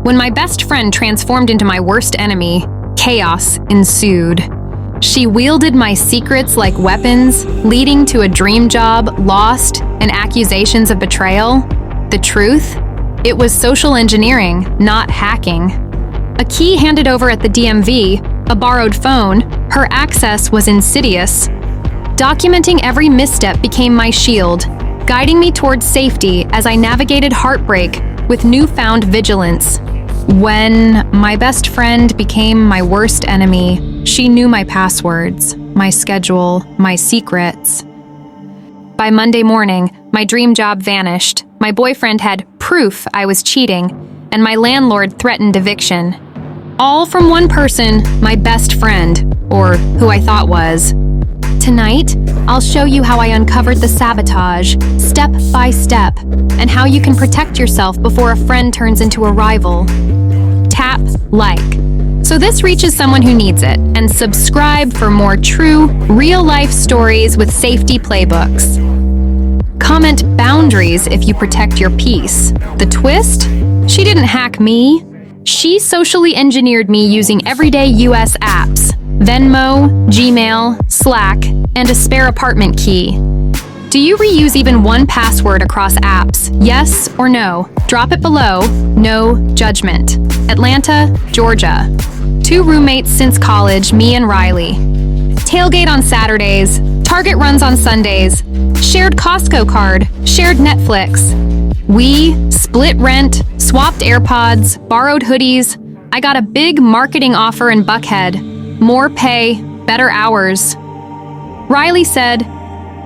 When my best friend transformed into my worst enemy, chaos ensued. She wielded my secrets like weapons, leading to a dream job lost and accusations of betrayal. The truth? It was social engineering, not hacking. A key handed over at the DMV, a borrowed phone, her access was insidious. Documenting every misstep became my shield, guiding me towards safety as I navigated heartbreak with newfound vigilance. When my best friend became my worst enemy, she knew my passwords, my schedule, my secrets. By Monday morning, my dream job vanished. My boyfriend had proof I was cheating, and my landlord threatened eviction. All from one person, my best friend, or who I thought was. Tonight, I'll show you how I uncovered the sabotage, step by step, and how you can protect yourself before a friend turns into a rival. Tap like, so this reaches someone who needs it, and subscribe for more true, real-life stories with safety playbooks. Comment boundaries if you protect your peace. The twist? She didn't hack me. She socially engineered me using everyday US apps, Venmo, Gmail, Slack, and a spare apartment key. Do you reuse even one password across apps? Yes or no? Drop it below. No judgment. Atlanta, Georgia. 2 roommates since college, me and Riley. Tailgate on Saturdays, Target runs on Sundays, shared Costco card, shared Netflix. We split rent, swapped AirPods, borrowed hoodies. I got a big marketing offer in Buckhead. More pay, better hours. Riley said,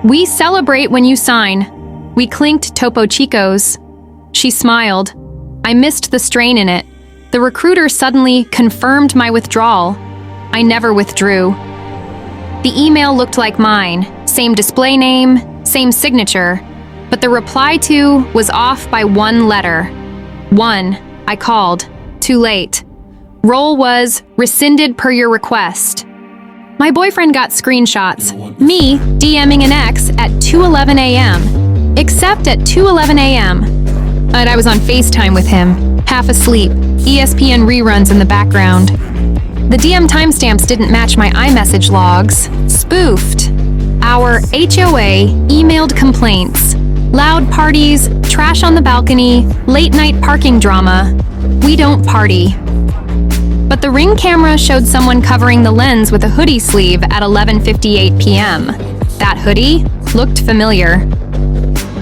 "We celebrate when you sign." We clinked Topo Chicos. She smiled. I missed the strain in it. The recruiter suddenly confirmed my withdrawal. I never withdrew. The email looked like mine, same display name, same signature, but the reply to was off by 1 letter. 1, I called. Too late. Role was rescinded per your request. My boyfriend got screenshots, me DMing an ex at 2:11 a.m., except at 2:11 a.m. And I was on FaceTime with him, half asleep, ESPN reruns in the background. The DM timestamps didn't match my iMessage logs. Spoofed. Our HOA emailed complaints. Loud parties, trash on the balcony, late night parking drama. We don't party. But the Ring camera showed someone covering the lens with a hoodie sleeve at 11:58 p.m. That hoodie looked familiar.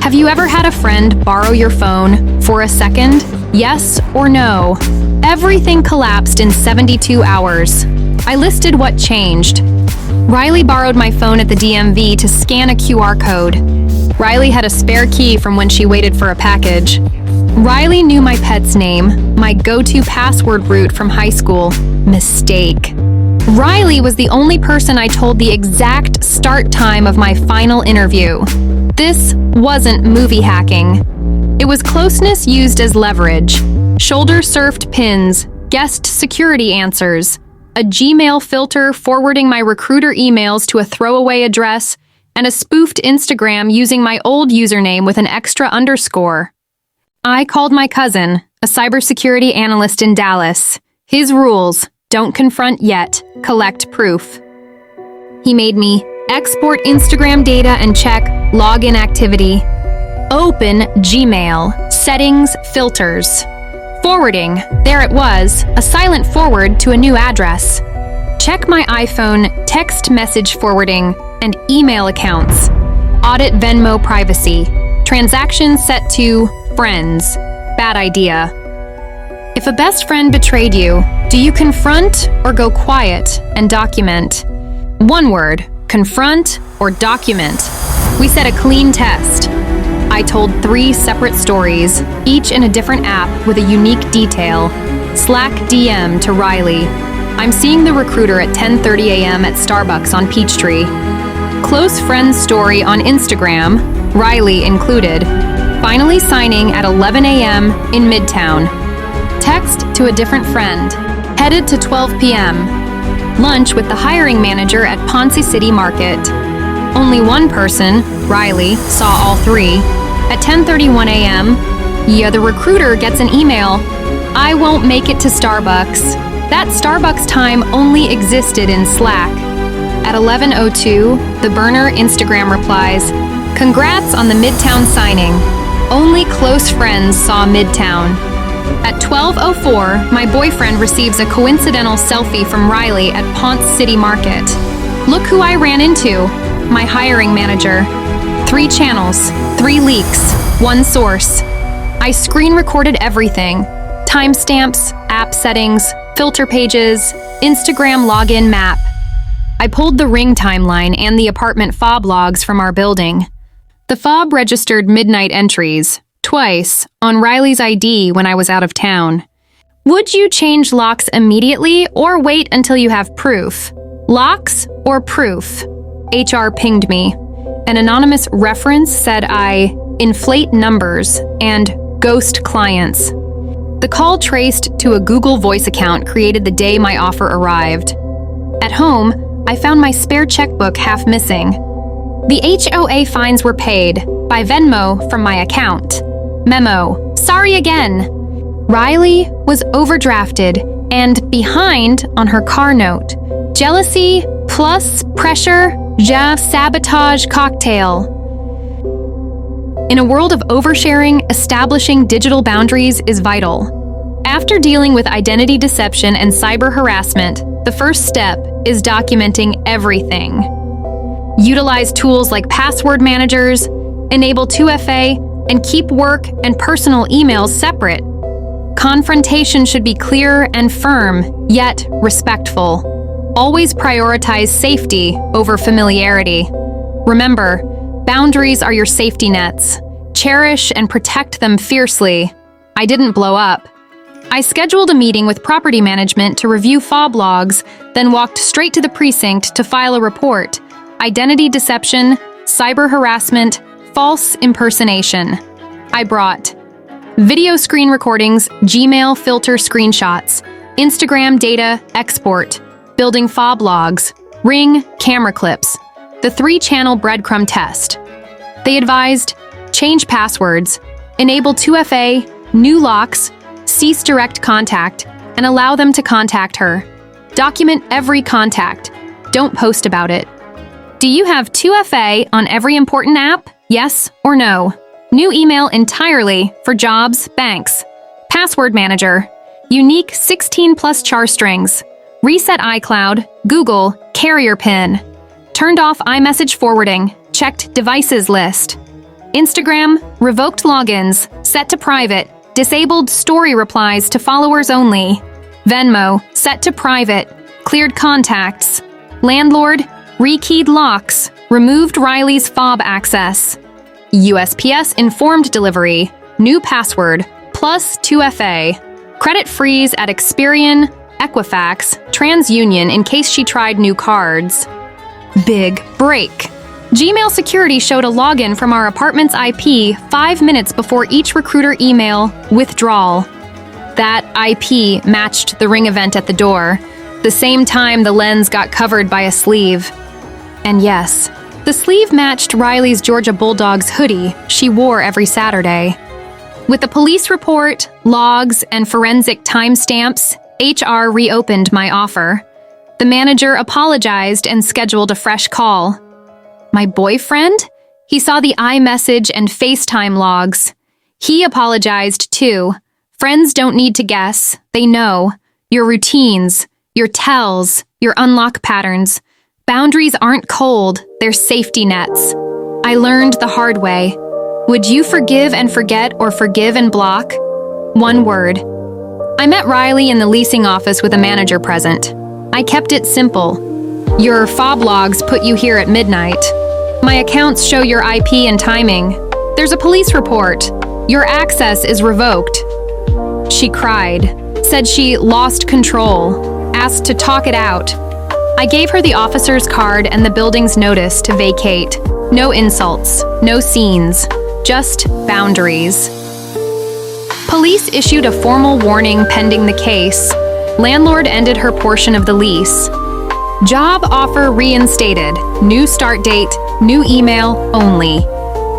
Have you ever had a friend borrow your phone for a second? Yes or no? Everything collapsed in 72 hours. I listed what changed. Riley borrowed my phone at the DMV to scan a QR code. Riley had a spare key from when she waited for a package. Riley knew my pet's name, my go-to password route from high school. Mistake. Riley was the only person I told the exact start time of my final interview. This wasn't movie hacking. It was closeness used as leverage. Shoulder-surfed pins, guest security answers, a Gmail filter forwarding my recruiter emails to a throwaway address, and a spoofed Instagram using my old username with an extra underscore. I called my cousin, a cybersecurity analyst in Dallas. His rules: don't confront yet, collect proof. He made me export Instagram data and check login activity. Open Gmail, settings, filters. Forwarding, there it was, a silent forward to a new address. Check my iPhone text message forwarding and email accounts. Audit Venmo privacy. Transactions set to friends. Bad idea. If a best friend betrayed you, do you confront or go quiet and document? One word, confront or document. We set a clean test. I told 3 separate stories, each in a different app with a unique detail. Slack DM to Riley. I'm seeing the recruiter at 10:30 a.m. at Starbucks on Peachtree. Close friends story on Instagram, Riley included. Finally signing at 11 a.m. in Midtown. Text to a different friend. Headed to 12 p.m. Lunch with the hiring manager at Ponce City Market. Only one person, Riley, saw all 3. At 10:31 a.m., the recruiter gets an email. I won't make it to Starbucks. That Starbucks time only existed in Slack. At 11:02, the burner Instagram replies, "Congrats on the Midtown signing. Only close friends saw Midtown." At 12:04, my boyfriend receives a coincidental selfie from Riley at Ponce City Market. Look who I ran into, my hiring manager. 3 channels, 3 leaks, 1 source. I screen recorded everything. Timestamps, app settings, filter pages, Instagram login map. I pulled the ring timeline and the apartment fob logs from our building. The fob registered midnight entries, twice, on Riley's ID when I was out of town. Would you change locks immediately or wait until you have proof? Locks or proof? HR pinged me. An anonymous reference said I inflate numbers and ghost clients. The call traced to a Google Voice account created the day my offer arrived. At home, I found my spare checkbook half missing. The HOA fines were paid by Venmo from my account. Memo, sorry again. Riley was overdrafted and behind on her car note. Jealousy plus pressure, sabotage cocktail. In a world of oversharing, establishing digital boundaries is vital. After dealing with identity deception and cyber harassment, the first step is documenting everything. Utilize tools like password managers, enable 2FA, and keep work and personal emails separate. Confrontation should be clear and firm, yet respectful. Always prioritize safety over familiarity. Remember, boundaries are your safety nets. Cherish and protect them fiercely. I didn't blow up. I scheduled a meeting with property management to review fob logs, then walked straight to the precinct to file a report. Identity deception, cyber harassment, false impersonation. I brought video screen recordings, Gmail filter screenshots, Instagram data export, building fob logs, ring camera clips, the 3-channel breadcrumb test. They advised, change passwords, enable 2FA, new locks, cease direct contact, and allow them to contact her. Document every contact. Don't post about it. Do you have 2FA on every important app? Yes or no? New email entirely for jobs, banks. Password manager. Unique 16+ char strings. Reset iCloud, Google, carrier pin. Turned off iMessage forwarding. Checked devices list. Instagram, revoked logins, set to private. Disabled story replies to followers only. Venmo, set to private. Cleared contacts. Landlord, rekeyed locks. Removed Riley's fob access. USPS informed delivery. New password, plus 2FA. Credit freeze at Experian, Equifax, TransUnion in case she tried new cards. Big break. Gmail security showed a login from our apartment's IP 5 minutes before each recruiter email, withdrawal. That IP matched the ring event at the door, the same time the lens got covered by a sleeve. And yes, the sleeve matched Riley's Georgia Bulldogs hoodie she wore every Saturday. With the police report, logs, and forensic timestamps, HR reopened my offer. The manager apologized and scheduled a fresh call. My boyfriend? He saw the iMessage and FaceTime logs. He apologized too. Friends don't need to guess. They know. Your routines, your tells, your unlock patterns. Boundaries aren't cold, they're safety nets. I learned the hard way. Would you forgive and forget or forgive and block? One word. I met Riley in the leasing office with a manager present. I kept it simple. Your fob logs put you here at midnight. My accounts show your IP and timing. There's a police report. Your access is revoked. She cried, said she lost control, asked to talk it out. I gave her the officer's card and the building's notice to vacate. No insults, no scenes, just boundaries. Police issued a formal warning pending the case. Landlord ended her portion of the lease. Job offer reinstated. New start date, new email only.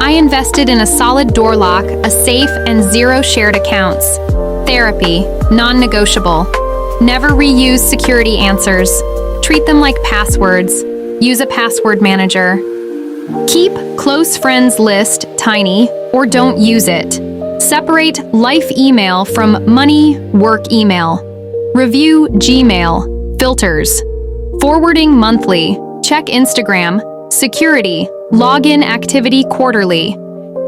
I invested in a solid door lock, a safe, and 0 shared accounts. Therapy, non-negotiable. Never reuse security answers. Treat them like passwords. Use a password manager. Keep close friends list tiny or don't use it. Separate life email from money work email. Review Gmail. Filters. Forwarding monthly. Check Instagram. Security. Login activity quarterly.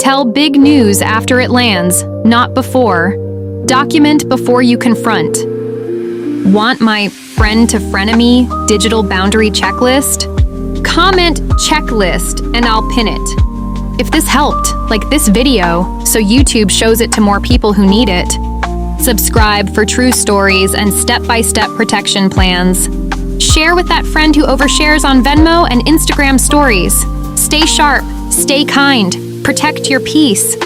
Tell big news after it lands, not before. Document before you confront. Want my friend to frenemy digital boundary checklist? Comment checklist and I'll pin it. If this helped, like this video, so YouTube shows it to more people who need it. Subscribe for true stories and step-by-step protection plans. Share with that friend who overshares on Venmo and Instagram stories. Stay sharp, stay kind, protect your peace.